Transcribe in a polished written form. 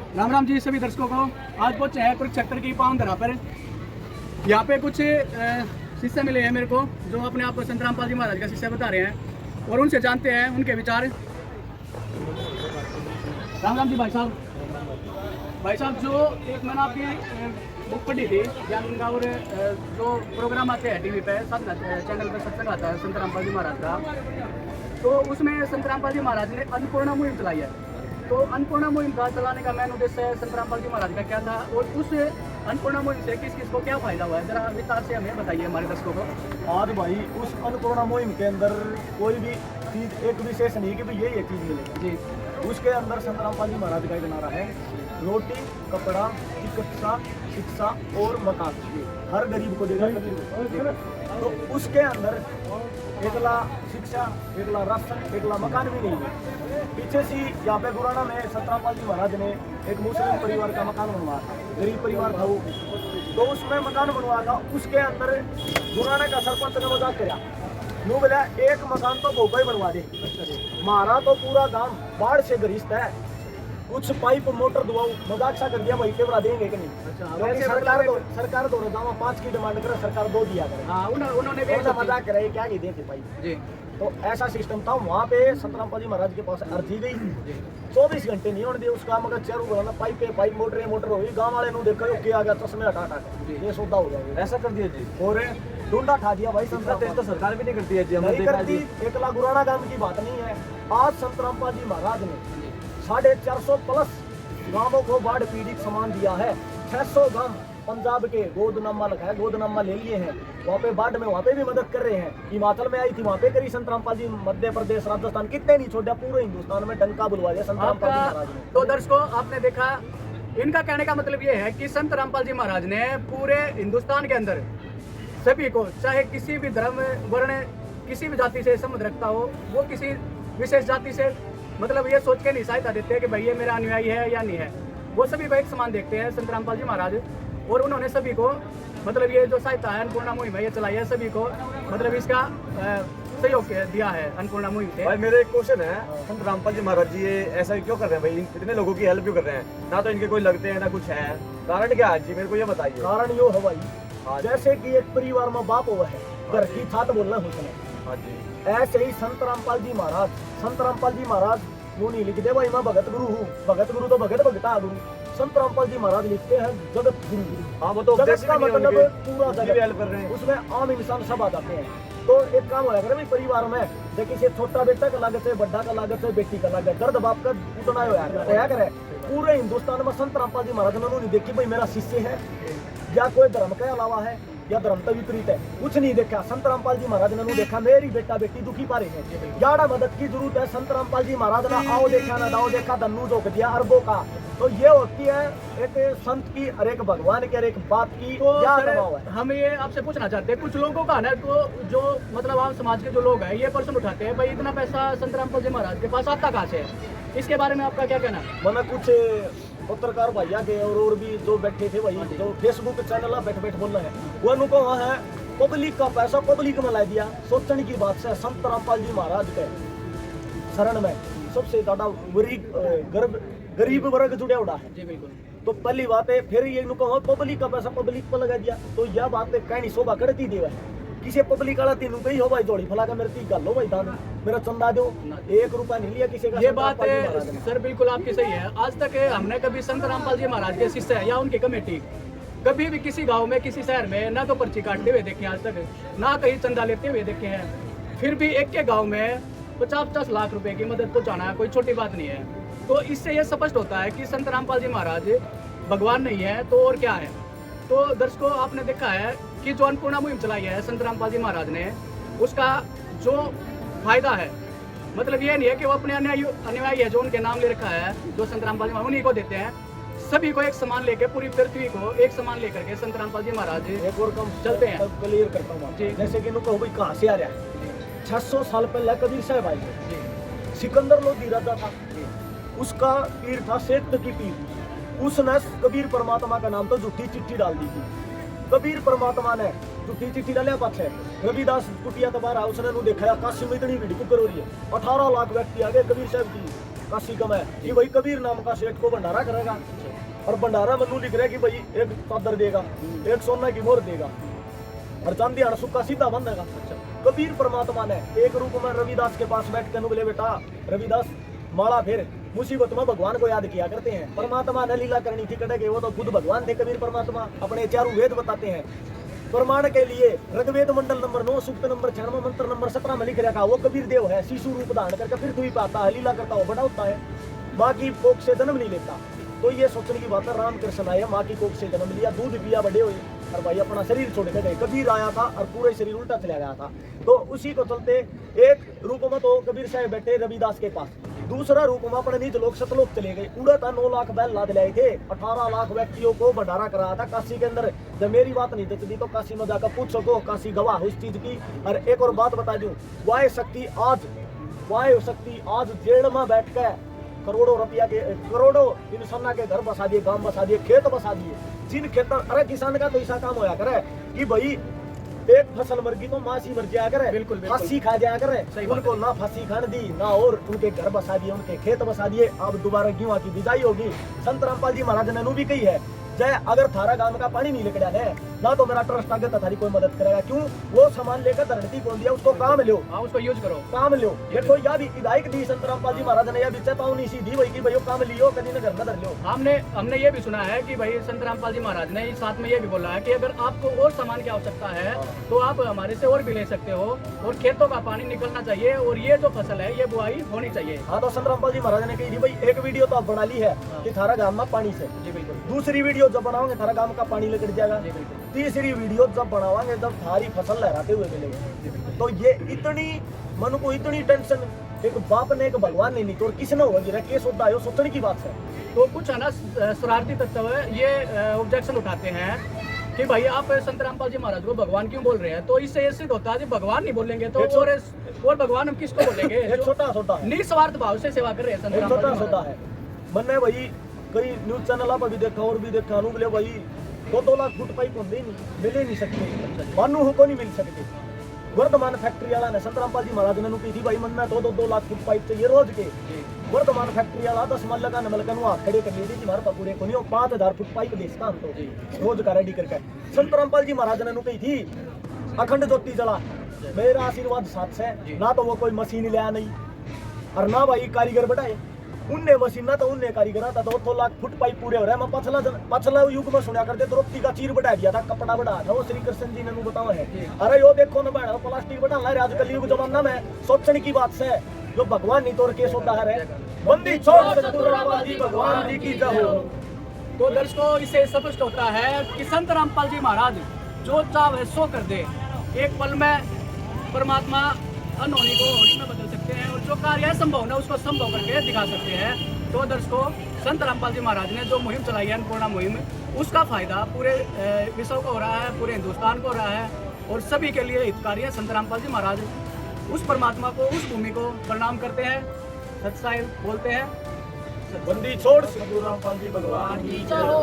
राम राम जी सभी दर्शकों को। आज पहुंचे हैं कुरुक्षेत्र की पावन धरा पर। यहाँ पे कुछ शिष्य मिले हैं मेरे को, जो अपने आप को संत रामपाल जी महाराज का शिष्य बता रहे हैं और उनसे जानते हैं उनके विचार। राम राम जी भाई साहब। भाई साहब, जो एक मैंने आपकी बुक पढ़ी थी ज्ञान गंगा, और जो प्रोग्राम आते हैं टीवी पे, साधना चैनल पे सत्संग आता है संत रामपाल जी महाराज का, तो उसमें संत रामपाल जी महाराज ने अन्नपूर्णा मुहिम चलाई है। तो अन्नपूर्णा मुहिम का चलाने का मेन उद्देश्य संत रामपाल जी महाराज का क्या था, और उस अन्नपूर्णा मुहिम से किस किस को क्या फायदा हुआ है, जरा विस्तार से हमें बताइए हमारे दर्शकों को। आज भाई उस अन्नपूर्णा मुहिम के अंदर कोई भी चीज एक विशेष नहीं कि भाई यही एक चीज मिलेगी जी। उसके अंदर संत रामपाल जी महाराज का एक नारा है, रोटी, कपड़ा, चिकित्सा, शिक्षा और मकान हर गरीब को देगा। तो उसके अंदर एकला शिक्षा, एकला राशन, एकला मकान भी नहीं है। पीछे से यहाँ पे गुराना में संत रामपाल जी महाराज ने एक मुस्लिम परिवार का मकान बनवाया था, गरीब परिवार था वो, तो उसमें मकान बनवा था। उसके अंदर गुराना का सरपंच ने मजाक कराया, यूँ बोला एक मकान तो भोपा ही बनवा दे, मारा तो पूरा गांव बाढ़ से ग्रस्त है, कुछ पाइप मोटर दुआओ। मजाक सा कर दिया भाई, केवड़ा देंगे कि नहीं। सरकार दो गाँव 5 की डिमांड करे, सरकार 2 दिया करे। उन्होंने मजाक करे क्या ही देते भाई जी। तो ऐसा सिस्टम था वहाँ पे। संत रामपाल जी महाराज के पास अर्जी गई, 24 घंटे नहीं होने दिए उसका, मगर चेरू बनाना पाइप पे पाइप, मोटर हुई। गाँव वाले ने देखा कि आ गया चश्मे हटा ये सौदा हो जाएगा, ऐसा कर दिया जी। और ढूंढा खा दिया भाई। तो सरकार भी नहीं करती है जी, नहीं करती। एकला गुराना गांव की बात नहीं है। आज संत रामपाल जी महाराज ने 450 प्लस गांवों को बाढ़ पीड़ित सामान दिया है। 600 गांव पंजाब के गोदनामा लिखा है, गोदनामा ले लिए हैं, वहाँ पे बाढ़ में वहाँ पे भी मदद कर रहे हैं। हिमाचल में आई थी, वहाँ पे करी संत रामपाल जी। मध्य प्रदेश, राजस्थान, कितने नहीं छोड़ा, पूरे हिंदुस्तान में डंका बुलवा दिया संत रामपाल जी महाराज ने। तो दर्शकों, आपने देखा, इनका कहने का मतलब ये है कि संत रामपाल जी महाराज ने पूरे हिंदुस्तान के अंदर सभी को, चाहे किसी भी धर्म, वर्ण, किसी भी जाति से संबंध रखता हो, वो किसी विशेष जाति से मतलब ये सोच के नहीं सहायता देते हैं कि भाई ये मेरा अनुयायी है या नहीं है, वो सभी को एक समान देखते हैं संत रामपाल जी महाराज। और उन्होंने सभी को मतलब ये जो सहायता है अन्नपूर्णा मुहिम है ये चलाई है, सभी को मतलब इसका सहयोग दिया है अन्नपूर्णा मुहिम से। भाई मेरा एक क्वेश्चन है, संत रामपाल जी महाराज जी ये ऐसा क्यों कर रहे हैं भाई, इतने लोगों की हेल्प क्यों कर रहे हैं? ना तो इनके कोई लगते हैं ना कुछ है, कारण क्या है जी, मेरे को ये बताइए। कारण यो है भाई, जैसे कि एक परिवार में बाप हुआ है, घर की छात बोलना होता हाँ जी, ऐसे ही संत रामपाल जी महाराज वो नहीं लिखते भाई मैं भगत गुरु हूँ, भगत गुरु तो भगत भगता गुरु। संत रामपाल जी महाराज लिखते हैं जगत गुरु। हाँ वो तो जगत का मतलब पूरा जगत हेल्प कर रहे हैं, उसमें आम इंसान सब आ जाते हैं। तो एक काम होया करे भाई परिवार में, देखिए से छोटा बेटा का लागत है, बड़ा का लागत है, बेटी का लागत, दर्द बाप का उतना होया करे। पूरे हिंदुस्तान में संत रामपाल जी महाराज ने नहीं देखी भाई मेरा शिष्य है या कोई धर्म के अलावा है या धर्म तो विपरीत है, कुछ नहीं देखा। संत रामपाल जी महाराज ने देखा मेरी बेटा बेटी दुखी पा रहे हैं, ज्यादा मदद की जरूरत है। संत रामपाल जी महाराज ने आओ देखा ना दाओ देखा, धन्नू जोक दिया अरबों का। तो ये होती है एक संत की और एक भगवान की और एक बात की याद है। हम ये आपसे पूछना चाहते हैं, कुछ लोगों का ना, तो जो मतलब आम समाज के जो लोग हैं ये प्रश्न उठाते हैं, भाई इतना पैसा संत रामपाल जी महाराज के पास आता कहाँ से है, इसके बारे में आपका क्या कहना है? मैंने कुछ पत्रकार भैया के और भी जो बैठे थे भाई, जो फेसबुक चैनल बैठ बोल रहे हैं, वो उनको है पब्लिक का पैसा पब्लिक में ला दिया। सोचने की बात से संत रामपाल जी महाराज के शरण में सबसे ज्यादा गरीब वर्ग जुड़ा उड़ा है जी बिल्कुल। तो पहली बात है, फिर ये पब्लिक का पैसा पब्लिक पर लगा दिया, तो यह बात कहनी शोभा करती देवा है। किसी पब्लिक वाला तीनों कही हो भाई जोड़ी फला का मेरे गल हो भाई दान मेरा चंदा दो, 1 रुपया नहीं लिया किसी का। ये बात है सर बिल्कुल आपकी सही है। आज तक हमने कभी संत रामपाल जी महाराज के शिष्य या उनकी कमेटी कभी भी किसी गांव में किसी शहर में ना तो पर्ची काटते हुए देखे आज तक, ना कहीं चंदा लेते हुए देखे हैं। फिर भी एक के गाँव में 50-50 लाख रुपए की मदद पहुँचाना कोई छोटी बात नहीं है। तो इससे यह स्पष्ट होता है कि संत रामपाल जी महाराज भगवान नहीं है तो और क्या है। तो दर्शकों, आपने देखा है कि जो अन्नपूर्णा मुहिम चलाई है संत रामपाल जी महाराज ने, उसका जो फायदा है, मतलब ये नहीं है कि वो अपने अनुयायी है जो उनके नाम ले रखा है, जो संत रामपाल जी महाराज उन्हीं को देते हैं, सभी को एक समान लेके, पूरी पृथ्वी को एक समान लेकर के संत रामपाल जी महाराज एक और कम चलते हैं। क्लियर करता हूँ जी, जैसे कि कहो भाई कहाँ से आ रहा है, 600 साल पहले कबीर साहब आई, सिकंदर लोधी राजा था, उसका पीर था सेठ की पीर। उसने कबीर परमात्मा का नाम तो झूठी चिट्ठी डाल दी थी। कबीर परमात्मा ने झूठी चिट्ठी डालिया पाछे रविदास कुटिया दोबारा उसने देखा काशी में इतनी भीड़ कुकर हो रही है, 18 लाख व्यक्ति आ गए कबीर साहब की काशी का में कि भाई कबीर नाम का सेठ को भंडारा करेगा, और भंडारा मनु लिख रहा है कि भाई एक चादर देगा, एक सोना की मोहर देगा, और चांदी हर सुक्का सीधा बंधेगा। कबीर परमात्मा ने एक रूप में रविदास के पास बैठ कर बोले, बेटा रविदास माला फिर मुसीबत में भगवान को याद किया करते हैं। परमात्मा ने लीला करनी थी कटे, वो तो खुद भगवान थे कबीर परमात्मा, अपने चारों वेद बताते हैं। प्रमाण के लिए ऋग्वेद मंडल नंबर 9 सूक्त नंबर 6 में मंत्र नंबर 17 में लिख रखा, वो कबीर देव है, शिशु रूप धारण करके पृथ्वी पे आता है, लीला करता हो, बड़ा होता है, माँ की कोख से जन्म नहीं लेता। तो ये सोचने की बात है, राम कृष्ण आए, माँ की कोख से जन्म लिया, दूध पिया, बड़े हुए, और भाई अपना शरीर छोड़ के गए। कबीर आया था और पूरे शरीर उल्टा चला गया था। तो उसी को चलते एक रूप में तो कबीर साहब बैठे रविदास के पास, दूसरा रूप में अपने नीच लोग सतलोक चले गए। उड़ा था 9 लाख बैल लाद लाए थे, 18 लाख व्यक्तियों को भंडारा कराया था काशी के अंदर। जब मेरी बात नहीं जचती तो काशी में जाकर पूछ सको, काशी गवाह उस चीज की। और एक और बात बता दूं, वाय शक्ति आज जेल में बैठ के करोड़ों रुपया के, करोड़ों इंसाना के घर बसा दिए, गांव बसा दिए, खेत बसा दिए। जिन खेत, अरे किसान का तो ऐसा काम होया करे कि भाई एक फसल मर गई तो मासी मर जाया करे, बिल्कुल फांसी खा जाया करे, उनको ना फांसी खाने दी ना, और उनके घर बसा दिए, उनके खेत बसा दिए। अब दोबारा गेहूं की बिजाई होगी। संत रामपाल जी महाराज ने भी कही है, जय अगर थारा गांव का पानी नहीं लेकर जाना है ना तो मेरा ट्रस्ट आगे थारी कोई मदद करेगा। क्यों? वो सामान लेकर धरती को दिया, उसको काम लो, उसको यूज करो, काम लो। देखो या भी हिदायत दी संत रामपाल जी महाराज ने, या भी चेतावनी सी दी भाई कि भाई काम लियो, कभी न घर न धर लो। हमने ये भी सुना है कि भाई संत रामपाल जी महाराज ने साथ में ये भी बोला है कि अगर आपको और सामान की आवश्यकता है तो आप हमारे से और भी ले सकते हो, और खेतों का पानी निकलना चाहिए, और ये जो फसल है ये बुआई होनी चाहिए। हाँ, तो संत रामपाल जी महाराज ने कही थी भाई एक वीडियो तो आप बना ली है कि थारा गांव में पानी से, जी बिल्कुल। दूसरी वीडियो जब बनाओगे थारा गांव का पानी लेकर जाएगा, तीसरी वीडियो जब बनावांगे जब थारी फसल लहराते हुए मिलेगी। तो ये इतनी मन को इतनी टेंशन एक बाप ने एक भगवान ने नहीं तो और किसने होगी केस होता है, सोचने की बात है। तो कुछ है ना शरारती तत्व ये ऑब्जेक्शन उठाते हैं कि भाई आप संत रामपाल जी महाराज को भगवान क्यों बोल रहे हैं। तो इससे ये सिद्ध होता है भगवान नहीं बोलेंगे तो और भगवान हम किसको बोलेंगे? एक छोटा निस्वार्थ भाव से सेवा कर रहे हैं संत रामपाल जी छोटा है। मैंने भाई कई न्यूज चैनल पर भी देखा और भी देखा, बोले भाई 2-2 लाख फुट पाइप होंगे नहीं, मिले नहीं सकते, मानू को नहीं मिल सकते। वर्धमान फैक्ट्री वाला ने संत रामपाल जी महाराज ने की थी भाई मन में तो 2 लाख फुट पाइप चाहिए रोज के। वर्धमान फैक्ट्री वाला 10 मल्ल का नमल का हाथ खड़े कर लिए हमारे पास पूरे को नहीं 5000 फुट पाइप देता हम तो रोज का रेडी करके। संत रामपाल जी महाराज ने कही थी अखंड ज्योति जला, मेरा आशीर्वाद साथ से, ना तो वो कोई मशीन लिया नहीं और ना भाई कारीगर बढ़ाए, उनने मशीन ना तो उनने कारीगर था। तो 2 लाख फुट पाइप पूरे हो रहा है। मैं पछला युग में सुना करते द्रौपदी का चीर बढ़ा दिया था, कपड़ा बढ़ा था, वो श्री कृष्ण जी ने बताया है। अरे यो देखो ना बहना प्लास्टिक बढ़ा रहा है आजकल युग जमाना में, सोचने की बात से जो भगवान नहीं तोड़ केस होता है। बंदी छोड़ सतगुरु रामपाल जी भगवान जी की जय हो। तो दर्शकों इससे स्पष्ट होता है कि संत रामपाल जी महाराज जो चाहे सो कर दे, एक पल में परमात्मा अनहोनी को होनी में बदल सकते हैं, और जो कार्य संभव है उसको संभव करके दिखा सकते हैं। तो दर्शकों संत रामपाल जी महाराज ने जो मुहिम चलाई है अन्नपूर्णा मुहिम, उसका फायदा पूरे विश्व को हो रहा है, पूरे हिंदुस्तान को हो रहा है, और सभी के लिए हितकारी है। संत रामपाल जी महाराज उस परमात्मा को, उस भूमि को प्रणाम करते हैं, सत्साई बोलते हैं, बंदी छोड़ सतगुरु रामपाल जी भगवान की जय हो।